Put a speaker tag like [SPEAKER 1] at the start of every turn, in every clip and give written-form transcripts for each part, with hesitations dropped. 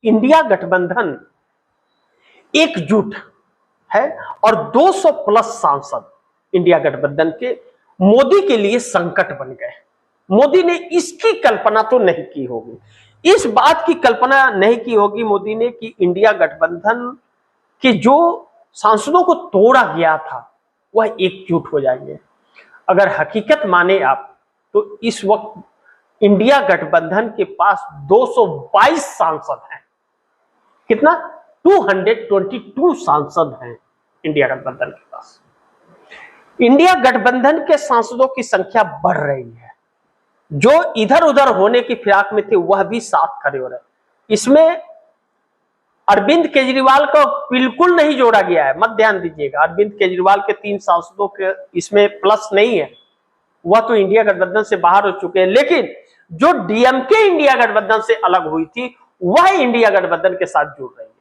[SPEAKER 1] India गठबंधन एकजुट है और 200 प्लस सांसद इंडिया गठबंधन के मोदी के लिए संकट बन गए। मोदी ने इसकी कल्पना तो नहीं की होगी, इस बात की कल्पना नहीं की होगी मोदी ने कि इंडिया गठबंधन के जो सांसदों को तोड़ा गया था वह एकजुट हो जाएंगे। अगर हकीकत माने आप तो इस वक्त इंडिया गठबंधन के पास 222 सांसद हैं। कितना? 222 सांसद हैं इंडिया गठबंधन के पास। इंडिया गठबंधन के सांसदों की संख्या बढ़ रही है। जो इधर उधर होने की फिराक में थे वह भी साथ खड़े हो रहे हैं। इसमें अरविंद केजरीवाल को बिल्कुल नहीं जोड़ा गया है, मत ध्यान दीजिएगा। अरविंद केजरीवाल के 3 सांसदों के इसमें प्लस नहीं है, वह तो इंडिया गठबंधन से बाहर हो चुके हैं। लेकिन जो डीएमके इंडिया गठबंधन से अलग हुई थी वह इंडिया गठबंधन के साथ जुड़ रही है।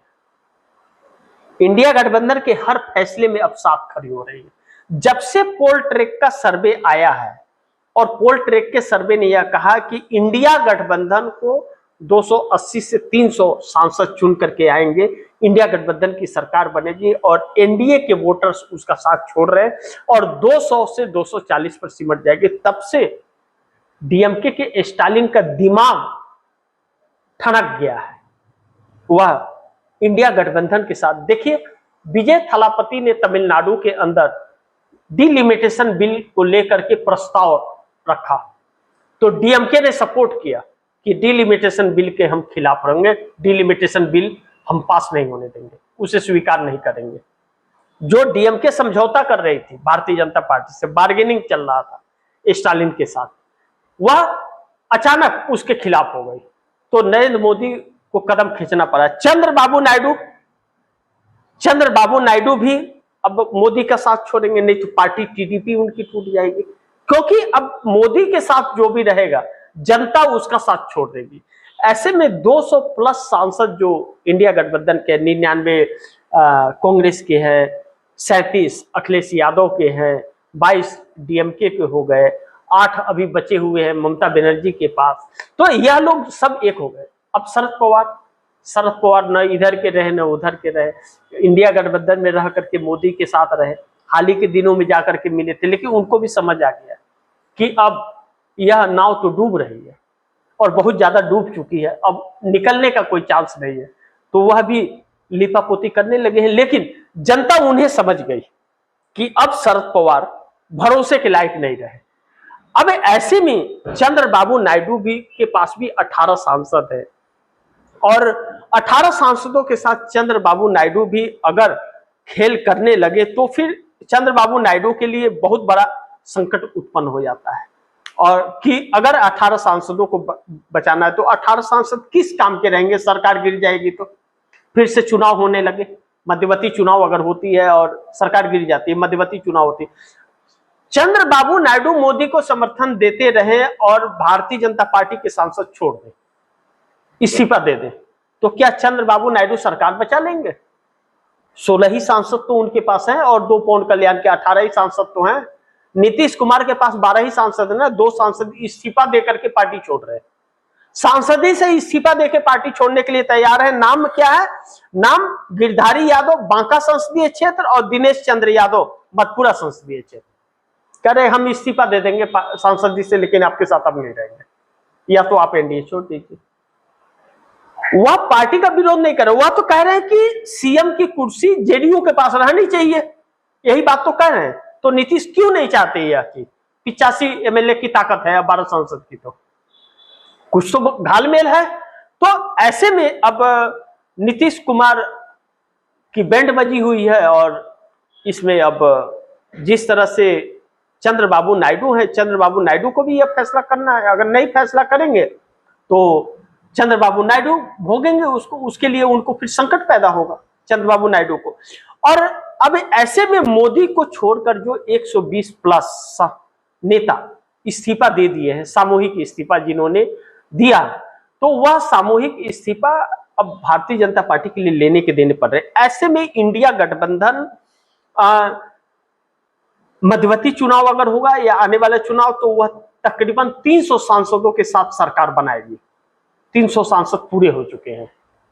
[SPEAKER 1] इंडिया गठबंधन के हर फैसले में अब साथ खड़ी हो रही है। जब से पोल ट्रैक का सर्वे आया है और पोल ट्रैक के सर्वे ने यह कहा कि इंडिया गठबंधन को 280 से 300 सांसद चुन करके आएंगे, इंडिया गठबंधन की सरकार बनेगी और एनडीए के वोटर्स उसका साथ छोड़ रहे हैं और 200 से 240 पर सिमट जाएगी, तब से डीएमके के स्टालिन का दिमाग ठनक गया है। वह इंडिया गठबंधन के साथ, देखिए विजय थालापति ने तमिलनाडु के अंदर डिलिमिटेशन बिल को लेकर के प्रस्ताव रखा तो डीएमके ने सपोर्ट किया कि डिलिमिटेशन बिल के हम खिलाफ रहेंगे, डिलिमिटेशन बिल हम पास नहीं होने देंगे, उसे स्वीकार नहीं करेंगे। जो डीएमके समझौता कर रही थी भारतीय जनता पार्टी से, बार्गेनिंग चल रहा था स्टालिन के साथ, वह अचानक उसके खिलाफ हो गई तो नरेंद्र मोदी को कदम खींचना पड़ा। चंद्रबाबू नायडू भी अब मोदी का साथ छोड़ेंगे, नहीं तो पार्टी टीडीपी उनकी टूट जाएगी, क्योंकि अब मोदी के साथ जो भी रहेगा जनता उसका साथ छोड़ देगी। ऐसे में 200 प्लस सांसद जो इंडिया गठबंधन के 99 कांग्रेस के हैं, 37 अखिलेश यादव के हैं, 22 डीएमके के हो गए, 8 अभी बचे हुए हैं ममता बनर्जी के पास, तो यह लोग सब एक हो गए। अब शरद पवार न इधर के रहे न उधर के रहे, इंडिया गठबंधन में रह करके मोदी के साथ रहे, हाल ही के दिनों में जाकर के मिले थे, लेकिन उनको भी समझ आ गया कि अब यह नाव तो डूब रही है और बहुत ज्यादा डूब चुकी है, अब निकलने का कोई चांस नहीं है, तो वह भी लिपापोती करने लगे हैं। लेकिन जनता उन्हें समझ गई कि अब शरद पवार भरोसे के लायक नहीं रहे। अब ऐसे में चंद्रबाबू नायडू भी के पास भी 18 सांसद है और 18 सांसदों के साथ चंद्रबाबू नायडू भी अगर खेल करने लगे तो फिर चंद्रबाबू नायडू के लिए बहुत बड़ा संकट उत्पन्न हो जाता है। और कि अगर 18 सांसदों को बचाना है तो 18 सांसद किस काम के रहेंगे? सरकार गिर जाएगी तो फिर से चुनाव होने लगे, मध्यवर्ती चुनाव अगर होती है और सरकार गिर जाती है, मध्यवर्ती चुनाव होती है, चंद्रबाबू नायडू मोदी को समर्थन देते रहे और भारतीय जनता पार्टी के सांसद छोड़ दें, इस्तीफा दे दें, तो क्या चंद्रबाबू नायडू सरकार बचा लेंगे? 16 ही सांसद तो उनके पास हैं और 2 पवन कल्याण के 18 ही सांसद तो हैं। नीतीश कुमार के पास 12 ही सांसद है ना, 2 सांसद इस्तीफा देकर के पार्टी छोड़ रहे हैं। सांसद ही से इस्तीफा देकर पार्टी छोड़ने के लिए तैयार है। नाम क्या है? नाम गिरधारी यादव बांका संसदीय क्षेत्र और दिनेश चंद्र यादव मधुपुरा संसदीय क्षेत्र। कह रहे हम इस्तीफा दे देंगे सांसद से, लेकिन आपके साथ अब नहीं रहेंगे, या तो आप एनडीए छोड़ दीजिए। वह पार्टी का विरोध नहीं कर रहे, वह तो कह रहे हैं कि सीएम की कुर्सी जेडीयू के पास रहनी चाहिए, यही बात तो कह रहे हैं। तो नीतीश क्यों नहीं चाहते यह कि 85 एमएलए की ताकत है 12 सांसद की, तो कुछ तो घालमेल है। तो ऐसे में अब नीतीश कुमार की बैंड बजी हुई है और इसमें अब जिस तरह से चंद्रबाबू नायडू है, चंद्रबाबू नायडू को भी यह फैसला करना है। अगर नहीं फैसला करेंगे तो चंद्रबाबू नायडू भोगेंगे उसको, उसके लिए उनको फिर संकट पैदा होगा चंद्रबाबू नायडू को। और अब ऐसे में मोदी को छोड़कर जो 120 प्लस नेता इस्तीफा दे दिए हैं, सामूहिक इस्तीफा जिन्होंने दिया, तो वह सामूहिक इस्तीफा अब भारतीय जनता पार्टी के लिए लेने के देने पड़ रहे। ऐसे में इंडिया गठबंधन मध्यवर्ती चुनाव अगर होगा या आने वाला चुनाव, तो वह तकरीबन 300 सांसदों के साथ सरकार बनाएगी। 300 सांसद पूरे हो चुके हैं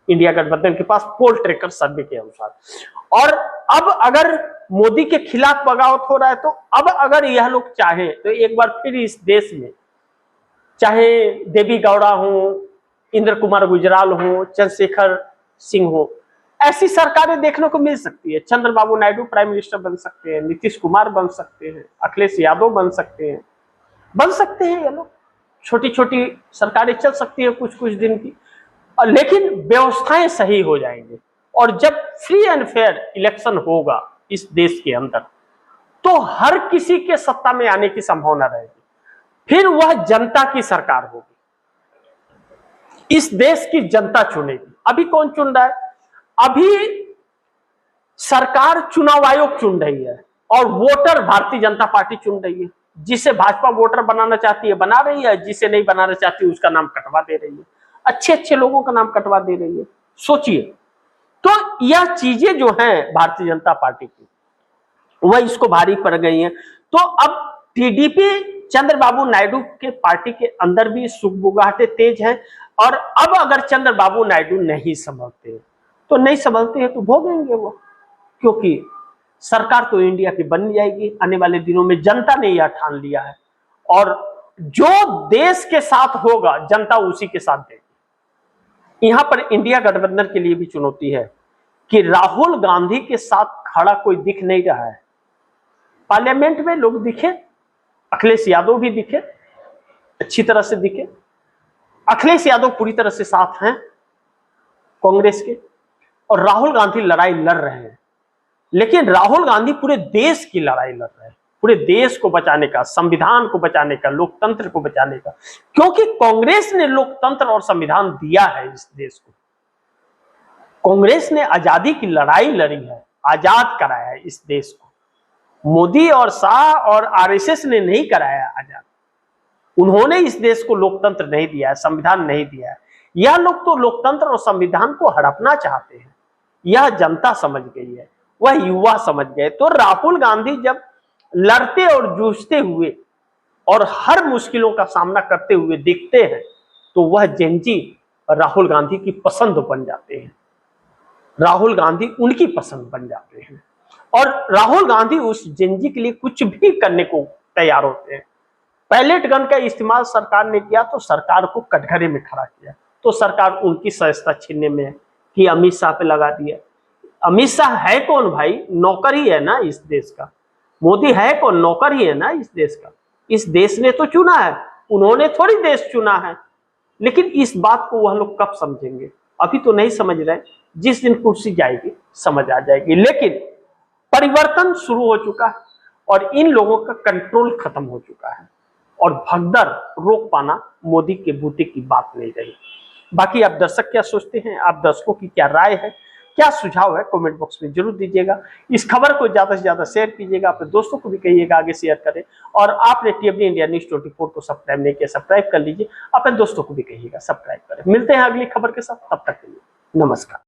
[SPEAKER 1] इंडिया गठबंधन के पास पोल ट्रैकर सर्वे के अनुसार। और अब अगर मोदी के खिलाफ बगावत हो रहा है तो अब अगर यह लोग चाहें तो एक बार फिर इस देश में चाहे देवी गौड़ा हो, इंद्र कुमार गुजराल हो, चंद्रशेखर सिंह हो, ऐसी सरकारें देखने को मिल सकती है। चंद्रबाबू नायडू प्राइम मिनिस्टर बन सकते हैं, नीतीश कुमार बन सकते हैं, अखिलेश यादव बन सकते हैं ये लोग। छोटी छोटी सरकारें चल सकती है कुछ कुछ दिन की, लेकिन व्यवस्थाएं सही हो जाएंगी। और जब फ्री एंड फेयर इलेक्शन होगा इस देश के अंदर तो हर किसी के सत्ता में आने की संभावना रहेगी, फिर वह जनता की सरकार होगी, इस देश की जनता चुनेगी। अभी कौन चुन रहा है? अभी सरकार चुनाव आयोग चुन रही है और वोटर भारतीय जनता पार्टी चुन रही है। जिसे भाजपा वोटर बनाना चाहती है बना रही है, जिसे नहीं बनाना चाहती उसका नाम कटवा दे रही है, अच्छे अच्छे लोगों का नाम कटवा दे रही है। सोचिए, तो यह चीजें जो हैं भारतीय जनता पार्टी की वह इसको भारी पड़ गई हैं। तो अब टीडीपी चंद्रबाबू नायडू के पार्टी के अंदर भी सुगबुगाहटें तेज हैं। और अब अगर चंद्रबाबू नायडू नहीं संभलते तो भोगेंगे वो, क्योंकि सरकार तो इंडिया की बन जाएगी आने वाले दिनों में। जनता ने यह ठान लिया है और जो देश के साथ होगा जनता उसी के साथ देगी। यहां पर इंडिया गठबंधन के लिए भी चुनौती है कि राहुल गांधी के साथ खड़ा कोई दिख नहीं रहा है। पार्लियामेंट में लोग दिखे, अखिलेश यादव भी दिखे, अच्छी तरह से दिखे। अखिलेश यादव पूरी तरह से साथ हैं कांग्रेस के और राहुल गांधी लड़ाई लड़ रहे हैं, लेकिन राहुल गांधी पूरे देश की लड़ाई लड़ रहे हैं, पूरे देश को बचाने का, संविधान को बचाने का, लोकतंत्र को बचाने का, क्योंकि कांग्रेस ने लोकतंत्र और संविधान दिया है इस देश को। कांग्रेस ने आजादी की लड़ाई लड़ी है, आजाद कराया है इस देश को। मोदी और शाह और आरएसएस ने नहीं कराया आजाद, उन्होंने इस देश को लोकतंत्र नहीं दिया है, संविधान नहीं दिया है। यह लोग तो लोकतंत्र और संविधान को हड़पना चाहते हैं, यह जनता समझ गई है, वह युवा समझ गए। तो राहुल गांधी जब लड़ते और जूझते हुए और हर मुश्किलों का सामना करते हुए दिखते हैं तो वह जेनजी राहुल गांधी की पसंद बन जाते हैं, राहुल गांधी उनकी पसंद बन जाते हैं और राहुल गांधी उस जेनजी के लिए कुछ भी करने को तैयार होते हैं। पैलेट गन का इस्तेमाल सरकार ने किया तो सरकार को कटघरे में खड़ा किया, तो सरकार उनकी सदस्यता छीनने में है कि अमित शाह पे लगा दिया। अमित शाह है कौन भाई? नौकर ही है ना इस देश का। मोदी है कौन? नौकर ही है ना इस देश का। इस देश ने तो चुना है, उन्होंने थोड़ी देश चुना है। लेकिन इस बात को वह लोग कब समझेंगे? अभी तो नहीं समझ रहे, जिस दिन कुर्सी जाएगी समझ आ जाएगी। लेकिन परिवर्तन शुरू हो चुका है और इन लोगों का कंट्रोल खत्म हो चुका है और भगदड़ रोक पाना मोदी के बूते की बात नहीं रही। बाकी आप दर्शक क्या सोचते हैं? आप दर्शकों की क्या राय है, क्या सुझाव है, कमेंट बॉक्स में जरूर दीजिएगा। इस खबर को ज्यादा से ज्यादा शेयर कीजिएगा, अपने दोस्तों को भी कहिएगा आगे शेयर करें। और आपने टीएबडी इंडिया न्यूज़ 24 को सब्सक्राइब नहीं किया, सब्सक्राइब कर लीजिए, अपने दोस्तों को भी कहिएगा सब्सक्राइब करें। मिलते हैं अगली खबर के साथ, तब तक के लिए नमस्कार।